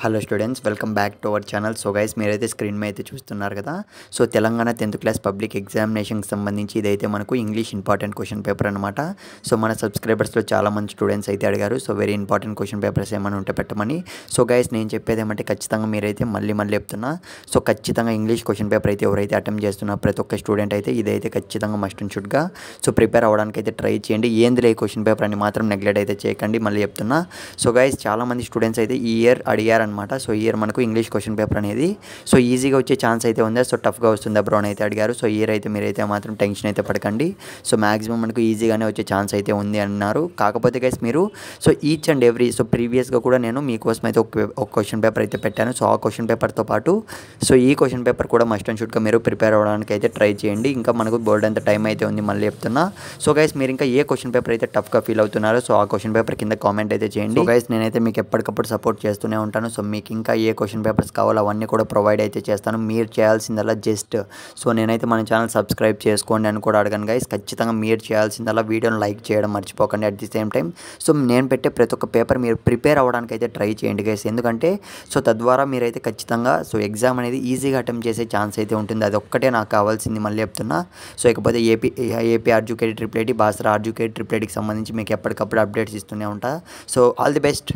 Hello students, welcome back to our channel. So guys, మీరైతే screen మీద అయితే చూస్తున్నారు కదా. So Telangana 10th class public ఎగ్జామినేషన్కి సంబంధించి ఇదైతే మనకు ఇంగ్లీష్ ఇంపార్టెంట్ క్వశ్చన్ పేపర్ అనమాట. సో మన సబ్స్క్రైబర్స్లో చాలామంది స్టూడెంట్స్ అయితే అడిగారు, so very important question papers ఏమైనా ఉంటే పెట్టమని. సో గైస్, నేను చెప్పేది ఏమంటే ఖచ్చితంగా మీరైతే మళ్ళీ చెప్తున్నా. సో ఖచ్చితంగా ఇంగ్లీష్ క్వశ్చన్ పేపర్ అయితే ఎవరైతే అటెంప్ట్ చేస్తున్నా ప్రతి ఒక్క స్టూడెంట్ అయితే ఇదైతే ఖచ్చితంగా మస్ట్ అండ్ షుడ్గా సో ప్రిపేర్ అవ్వడానికి అయితే ట్రై చేయండి. ఏందిలే ఈ క్వశ్చన్ పేపర్ అని మాత్రం నెగ్లెక్ట్ అయితే చేయకండి, మళ్ళీ చెప్తున్నా. సో గైస్, చాలామంది స్టూడెంట్స్ అయితే ఈ ఇయర్ అడిగారు అనమాట. సో ఇయర్ మనకు ఇంగ్లీష్ క్వశ్చన్ పేపర్ అనేది సో ఈజీగా వచ్చే ఛాన్స్ అయితే ఉందా, సో టఫ్గా వస్తుందా బ్రో అని అయితే అడిగారు. సో ఇయర్ అయితే మీరైతే మాత్రం టెన్షన్ అయితే పడకండి. సో మ్యాక్సిమం మనకు ఈజీగానే వచ్చే ఛాన్స్ అయితే ఉంది అన్నారు. కాకపోతే గైస్, మీరు so each and every so ప్రీవియస్గా కూడా నేను మీకోసం అయితే ఒక క్వశ్చన్ పేపర్ అయితే పెట్టాను. సో ఆ క్వశ్చన్ పేపర్తో పాటు సో ఈ క్వశ్చన్ పేపర్ కూడా మస్ట్ అండ్ షుడ్గా మీరు ప్రిపేర్ అవ్వడానికి అయితే ట్రై చేయండి. ఇంకా మనకు బోర్డు అంత టైం అయితే ఉంది, మళ్ళీ చెప్తున్నా. సో గైస్, మీరు ఇంకా ఏ క్వశ్చన్ పేపర్ అయితే టఫ్గా ఫీల్ అవుతున్నారో సో ఆ క్వశ్చన్ పేపర్ కింద కామెంట్ అయితే చేయండి. సో గైస్, నేనైతే మీకు ఎప్పటికప్పుడు సపోర్ట్ చేస్తూనే ఉంటాను. సో మీకు ఇంకా ఏ క్వశ్చన్ పేపర్స్ కావాలో అవన్నీ కూడా ప్రొవైడ్ అయితే చేస్తాను. మీరు చేయాల్సిందల్లా జస్ట్ సో నేనైతే మన ఛానల్ సబ్స్క్రైబ్ చేసుకోండి అని కూడా అడగను గైస్. ఖచ్చితంగా మీరు చేయాల్సిందల్లా వీడియోని లైక్ చేయడం మర్చిపోకండి. At the same time so నేను పెట్టే ప్రతి ఒక్క పేపర్ మీరు ప్రిపేర్ అవ్వడానికి అయితే ట్రై చేయండి గైస్. ఎందుకంటే సో తద్వారా మీరైతే ఖచ్చితంగా సో ఎగ్జామ్ అనేది ఈజీగా అటెంప్ట్ చేసే ఛాన్స్ అయితే ఉంటుంది. అది ఒక్కటే నాకు కావాల్సింది, మళ్ళీ చెప్తున్నా. సో ఇకపోతే AP ఆర్జుకేట్ triple IT, Basara ఆర్జుకేట్ triple ఐటీకి సంబంధించి మీకు ఎప్పటికప్పుడు అప్డేట్స్ ఇస్తూనే ఉంటా. So all the best.